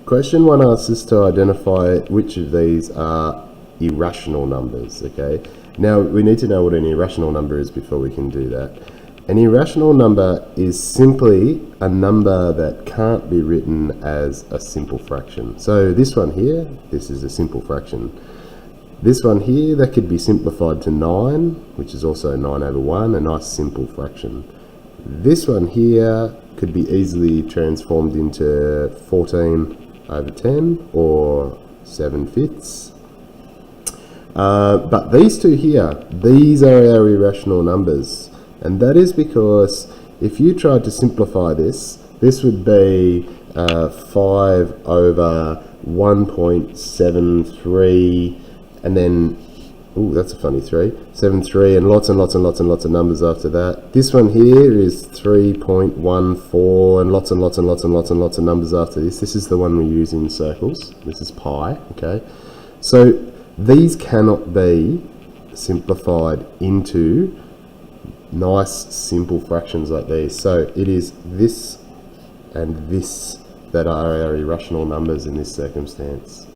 Question 1 asks us to identify which of these are irrational numbers, okay? Now, we need to know what an irrational number is before we can do that. An irrational number is simply a number that can't be written as a simple fraction. So this one here, this is a simple fraction. This one here, that could be simplified to 9, which is also 9 over 1, a nice simple fraction. This one here could be easily transformed into 14 over 10 or 7/5. But these two here, these are our irrational numbers. And that is because if you tried to simplify this, this would be 5 over 1.73, and then, ooh, that's a funny 3, 7.3, and lots and lots and lots and lots of numbers after that. This one here is 3.14, and lots and lots and lots and lots and lots of numbers after this. This is the one we use in circles. This is pi, okay? So these cannot be simplified into nice simple fractions like these. So it is this and this that are our irrational numbers in this circumstance.